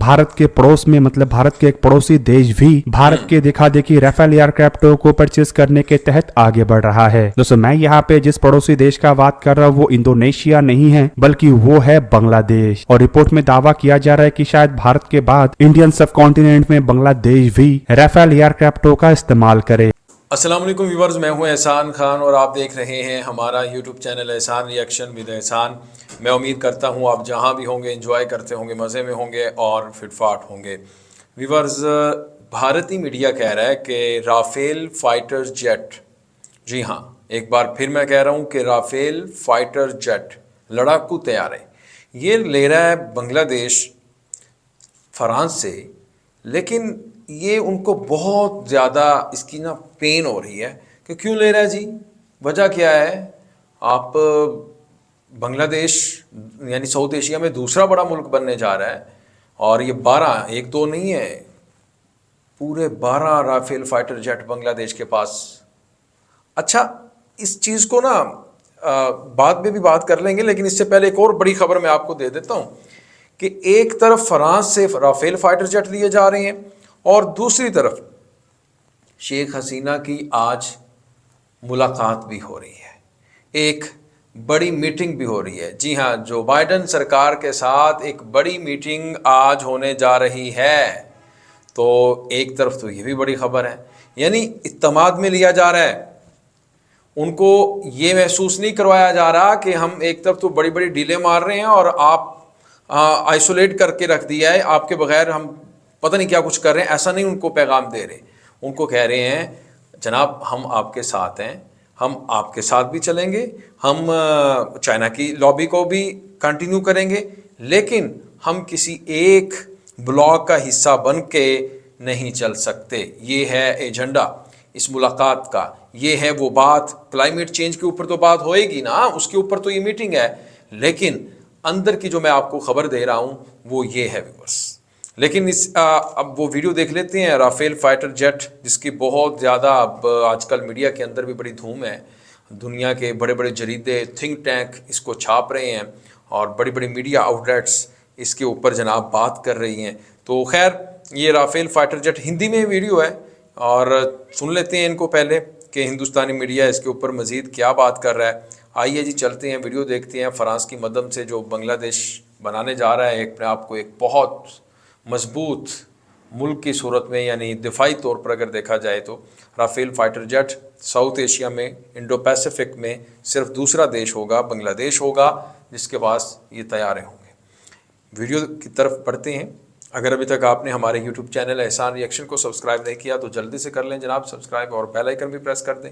भारत के पड़ोस में मतलब भारत के एक पड़ोसी देश भी भारत के दिखा देखी राफेल एयरक्राफ्टों को परचेज करने के तहत आगे बढ़ रहा है। दोस्तों मैं यहाँ पे जिस पड़ोसी देश का बात कर रहा हूँ वो इंडोनेशिया नहीं है बल्कि वो है बांग्लादेश। और रिपोर्ट में दावा किया जा रहा है कि शायद भारत के बाद इंडियन सब कॉन्टिनेंट में बांग्लादेश भी राफेल एयरक्राफ्टों का इस्तेमाल करे। अस्सलाम वालेकुम व्यूअर्स, मैं हूं एहसान खान और आप देख रहे हैं हमारा यूट्यूब चैनल एहसान रिएक्शन विद एहसान। मैं उम्मीद करता हूं आप जहां भी होंगे एंजॉय करते होंगे, मज़े में होंगे और फिटफाट होंगे। व्यूअर्स, भारतीय मीडिया कह रहा है कि राफेल फाइटर जेट, जी हाँ एक बार फिर मैं कह रहा हूं कि राफेल फाइटर जेट लड़ाकू तैयार है, ये ले रहा है बांग्लादेश फ्रांस से। लेकिन ये उनको बहुत ज़्यादा इसकी ना पेन हो रही है कि क्यों ले रहा है जी, वजह क्या है। आप बांग्लादेश यानी साउथ एशिया में दूसरा बड़ा मुल्क बनने जा रहा है और ये 12, एक दो नहीं है, पूरे 12 राफेल फाइटर जेट बांग्लादेश के पास। अच्छा, इस चीज़ को ना बाद में भी बात कर लेंगे, लेकिन इससे पहले एक और बड़ी खबर मैं आपको दे देता हूँ कि एक तरफ फ्रांस से राफेल फाइटर जेट लिए जा रहे हैं और दूसरी तरफ शेख हसीना की आज मुलाकात भी हो रही है, एक बड़ी मीटिंग भी हो रही है। जी हाँ, जो बाइडेन सरकार के साथ एक बड़ी मीटिंग आज होने जा रही है। तो एक तरफ तो ये भी बड़ी खबर है, यानी इत्तेमाद में लिया जा रहा है, उनको ये महसूस नहीं करवाया जा रहा कि हम एक तरफ तो बड़ी बड़ी डीलें मार रहे हैं और आप आइसोलेट करके रख दिया है, आपके बगैर हम पता नहीं क्या कुछ कर रहे हैं, ऐसा नहीं उनको पैगाम दे रहे। उनको कह रहे हैं जनाब हम आपके साथ हैं, हम आपके साथ भी चलेंगे, हम चाइना की लॉबी को भी कंटिन्यू करेंगे, लेकिन हम किसी एक ब्लॉक का हिस्सा बन के नहीं चल सकते। ये है एजेंडा इस मुलाकात का, ये है वो बात। क्लाइमेट चेंज के ऊपर तो बात होएगी ना, उसके ऊपर तो ये मीटिंग है, लेकिन अंदर की जो मैं आपको खबर दे रहा हूँ वो ये है व्यूअर्स। लेकिन अब वो वीडियो देख लेते हैं राफेल फाइटर जेट, जिसकी बहुत ज़्यादा अब आजकल मीडिया के अंदर भी बड़ी धूम है। दुनिया के बड़े बड़े जरीदे, थिंक टैंक इसको छाप रहे हैं और बड़ी बड़ी मीडिया आउटलेट्स इसके ऊपर जनाब बात कर रही हैं। तो खैर, ये राफेल फाइटर जेट हिंदी में वीडियो है और सुन लेते हैं इनको पहले कि हिंदुस्तानी मीडिया इसके ऊपर मज़ीद क्या बात कर रहा है। आइए जी चलते हैं, वीडियो देखते हैं। फ्रांस की मदद से जो बांग्लादेश बनाने जा रहा है एक अपने आप को एक बहुत मजबूत मुल्क की सूरत में, यानी दिफाई तौर पर अगर देखा जाए तो Rafale fighter jet South Asia में, इंडो पैसिफिक में सिर्फ दूसरा देश होगा, बांग्लादेश होगा, जिसके पास ये तैयार होंगे। वीडियो की तरफ बढ़ते हैं। अगर अभी तक आपने हमारे यूट्यूब चैनल एहसान रिएक्शन को सब्सक्राइब नहीं किया तो जल्दी से कर लें जनाब सब्सक्राइब, और बेल आइकन भी प्रेस कर दें।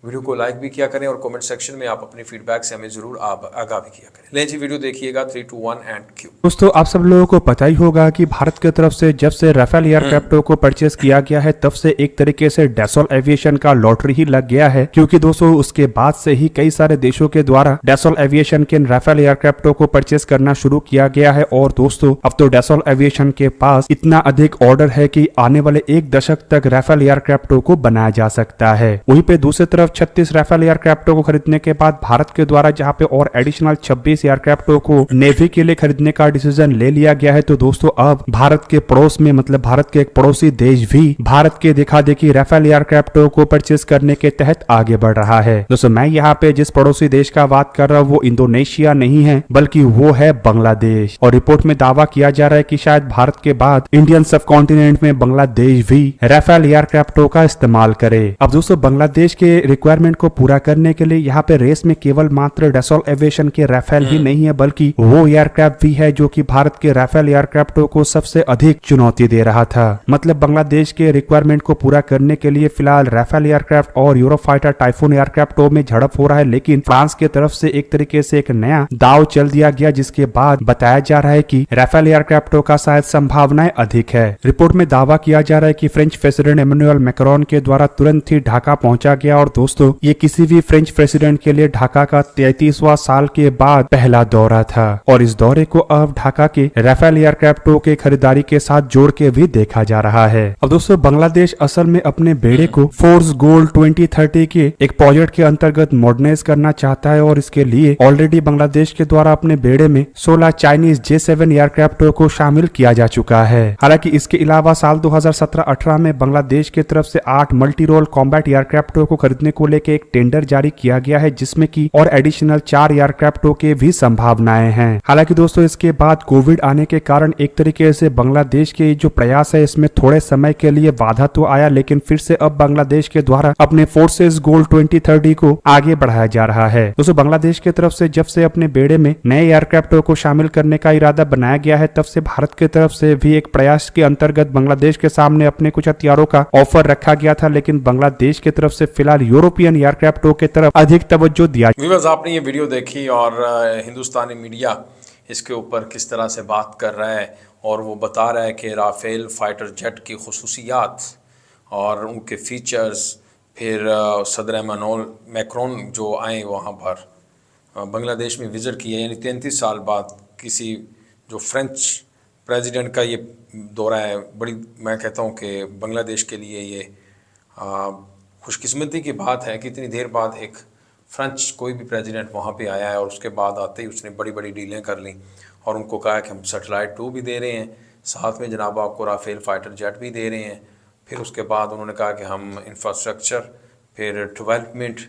वीडियो को लाइक भी किया करें और कमेंट सेक्शन में आप अपनी फीडबैक से हमें जरूर आगाह भी किया करें। लें जी वीडियो देखिएगा, 3, 2, 1 एंड क्यू। दोस्तों आप सब लोगों को पता ही होगा कि भारत की तरफ से जब से राफेल एयरक्राफ्टों को परचेज किया गया है तब से एक तरीके से डैसोल एविएशन का लॉटरी ही लग गया है, क्योंकि दोस्तों उसके बाद से ही कई सारे देशों के द्वारा डैसोल एविएशन के राफेल एयरक्राफ्टों को परचेज करना शुरू किया गया है। और दोस्तों अब तो डैसोल एविएशन के पास इतना अधिक ऑर्डर है कि आने वाले 1 दशक तक राफेल एयरक्राफ्टों को बनाया जा सकता है। वहीं पे दूसरी तरफ 36 राफेल एयरक्राफ्टों को खरीदने के बाद भारत के द्वारा जहां पे और एडिशनल 26 एयरक्राफ्टों को नेवी के लिए खरीदने का डिसीजन ले लिया गया है। तो दोस्तों अब भारत के पड़ोस में मतलब भारत के एक पड़ोसी देश भी भारत के दिखा देखी राफेल एयरक्राफ्टों को परचेज करने के तहत आगे बढ़ रहा है। दोस्तों मैं यहाँ पे जिस पड़ोसी देश का बात कर रहा हूँ वो इंडोनेशिया नहीं है बल्कि वो है बांग्लादेश। और रिपोर्ट में दावा किया जा रहा है कि शायद भारत के बाद इंडियन सब कॉन्टिनेंट में बांग्लादेश भी राफेल एयरक्राफ्टों का इस्तेमाल करे। अब दोस्तों बांग्लादेश के रिक्वायरमेंट को पूरा करने के लिए यहाँ पे रेस में केवल मात्र डैसोल एविएशन के राफेल ही नहीं है बल्कि वो एयरक्राफ्ट भी है जो कि भारत के राफेल एयरक्राफ्टों को सबसे अधिक चुनौती दे रहा था। मतलब बांग्लादेश के रिक्वायरमेंट को पूरा करने के लिए फिलहाल राफेल एयरक्राफ्ट और यूरोफाइटर टाइफून एयरक्राफ्टों में झड़प हो रहा है, लेकिन फ्रांस की तरफ से एक तरीके से एक नया दाव चल दिया गया, जिसके बाद बताया जा रहा है कि राफेल एयरक्राफ्टों का शायद संभावनाएं अधिक है। रिपोर्ट में दावा किया जा रहा है कि फ्रेंच प्रेसिडेंट इमैनुअल मैक्रोन के द्वारा तुरंत ही ढाका पहुंचा गया और दोस्तों ये किसी भी फ्रेंच प्रेसिडेंट के लिए ढाका का 33वां साल के बाद पहला दौरा था और इस दौरे को अब ढाका के राफेल एयरक्राफ्टों के खरीदारी के साथ जोड़ के भी देखा जा रहा है। अब दोस्तों बांग्लादेश असल में अपने बेड़े को फोर्स गोल्ड 2030 के एक प्रोजेक्ट के अंतर्गत मॉडर्नाइज करना चाहता है और इसके लिए ऑलरेडी बांग्लादेश के द्वारा अपने बेड़े में 16 चाइनीज J7 एयरक्राफ्टों को शामिल किया जा चुका है। हालांकि इसके अलावा साल 2017-18 में बांग्लादेश की तरफ से 8 मल्टी रोल कॉम्बैट एयरक्राफ्टों को खरीदने को लेकर एक टेंडर जारी किया गया है, जिसमें की और एडिशनल 4 एयरक्राफ्टों के भी संभावनाएं हैं। हालांकि दोस्तों इसके बाद कोविड आने के कारण एक तरीके से बांग्लादेश के जो प्रयास है इसमें थोड़े समय के लिए बाधा तो आया, लेकिन फिर से अब बांग्लादेश के द्वारा अपने फोर्सेस गोल्ड 2030 को आगे बढ़ाया जा रहा है। दोस्तों बांग्लादेश की तरफ से जब से अपने बेड़े में नए एयरक्राफ्टों को शामिल करने का इरादा बनाया गया है, तब से भारत की तरफ से भी एक प्रयास के अंतर्गत बांग्लादेश के सामने अपने कुछ हथियारों का ऑफर रखा गया था, लेकिन बांग्लादेश की तरफ से फिलहाल यूरोपियन एयरक्राफ्टों की तरफ अधिक तवज्जो दिया। व्यूअर्स, आपने ये वीडियो देखी और हिंदुस्तानी मीडिया इसके ऊपर किस तरह से बात कर रहा है और वो बता रहा है कि राफेल फाइटर जेट की खुसूसियात और उनके फीचर्स, फिर सदर इमानुएल मैक्रोन जो आए वहाँ पर बांग्लादेश में विजिट किए, यानी 33 साल बाद किसी जो फ्रेंच प्रेसिडेंट का ये दौरा है। बड़ी मैं कहता हूँ कि बांग्लादेश के लिए ये खुशकिस्मती की बात है कि इतनी देर बाद एक फ्रेंच कोई भी प्रेसिडेंट वहाँ पे आया है और उसके बाद आते ही उसने बड़ी बड़ी डीलें कर ली और उनको कहा कि हम सैटेलाइट 2 भी दे रहे हैं, साथ में जनाब आपको राफेल फाइटर जेट भी दे रहे हैं। फिर उसके बाद उन्होंने कहा कि हम इंफ्रास्ट्रक्चर फिर डेवलपमेंट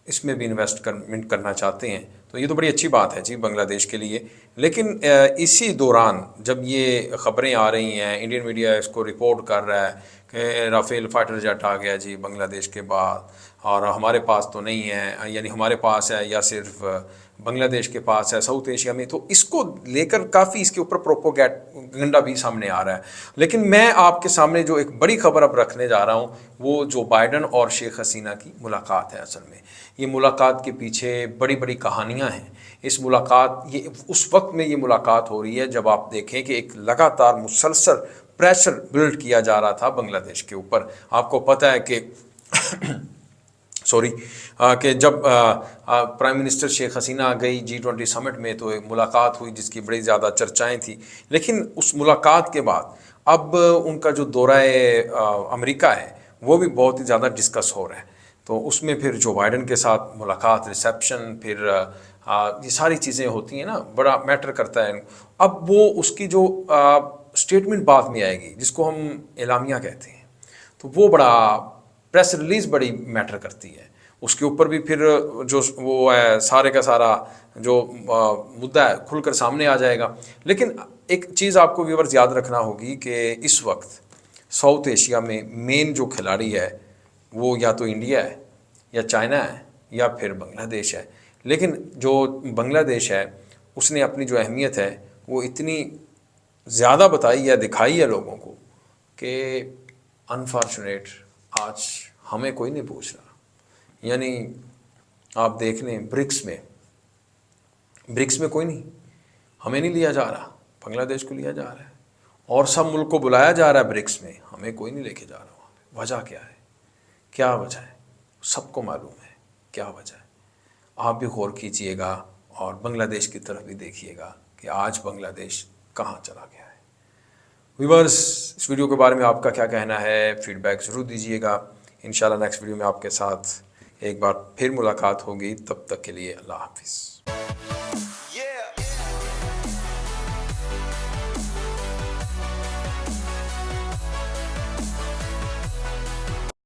इसमें भी इन्वेस्टमेंट करना चाहते हैं। तो ये तो बड़ी अच्छी बात है जी बांग्लादेश के लिए। लेकिन इसी दौरान जब ये ख़बरें आ रही हैं, इंडियन मीडिया इसको रिपोर्ट कर रहा है कि राफेल फाइटर जेट आ गया जी बांग्लादेश के बाद और हमारे पास तो नहीं है, यानी हमारे पास है या सिर्फ बांग्लादेश के पास है साउथ एशिया में, तो इसको लेकर काफ़ी इसके ऊपर प्रोपोगेंडा भी सामने आ रहा है। लेकिन मैं आपके सामने जो एक बड़ी खबर अब रखने जा रहा हूँ वो जो बाइडन और शेख हसीना की मुलाकात है। असल में ये मुलाकात के पीछे बड़ी बड़ी कहानियाँ हैं। इस मुलाकात ये उस वक्त में ये मुलाकात हो रही है जब आप देखें कि एक लगातार मुसलसल प्रेशर बिल्ड किया जा रहा था बांग्लादेश के ऊपर। आपको पता है कि कि जब प्राइम मिनिस्टर शेख हसीना गई G20 समिट में तो एक मुलाकात हुई जिसकी बड़ी ज़्यादा चर्चाएं थी, लेकिन उस मुलाकात के बाद अब उनका जो दौरा अमेरिका है वो भी बहुत ही ज़्यादा डिस्कस हो रहा है। तो उसमें फिर जो बाइडन के साथ मुलाकात, रिसेप्शन, फिर ये सारी चीज़ें होती हैं ना, बड़ा मैटर करता है। अब वो उसकी जो स्टेटमेंट बाद में आएगी जिसको हम एलामिया कहते हैं, तो वो बड़ा प्रेस रिलीज़ बड़ी मैटर करती है। उसके ऊपर भी फिर जो वो है सारे का सारा जो मुद्दा है खुलकर सामने आ जाएगा। लेकिन एक चीज़ आपको व्यूअर्स याद रखना होगी कि इस वक्त साउथ एशिया में मेन जो खिलाड़ी है वो या तो इंडिया है या चाइना है या फिर बांग्लादेश है। लेकिन जो बांग्लादेश है उसने अपनी जो अहमियत है वो इतनी ज़्यादा बताई या दिखाई है लोगों को कि अनफॉर्चुनेट आज हमें कोई नहीं पूछ रहा। यानी आप देख लें ब्रिक्स में कोई नहीं, हमें नहीं लिया जा रहा, बांग्लादेश को लिया जा रहा है और सब मुल्क को बुलाया जा रहा है ब्रिक्स में, हमें कोई नहीं लेके जा रहा वहाँ पे। वजह क्या है? क्या वजह है? सबको मालूम है क्या वजह है। आप भी गौर कीजिएगा और बांग्लादेश की तरफ भी देखिएगा कि आज बांग्लादेश कहाँ चला गया है। व्यूअर्स, इस वीडियो के बारे में आपका क्या कहना है? फीडबैक ज़रूर दीजिएगा। इंशाल्लाह नेक्स्ट वीडियो में आपके साथ एक बार फिर मुलाकात होगी। तब तक के लिए अल्लाह हाफिज़।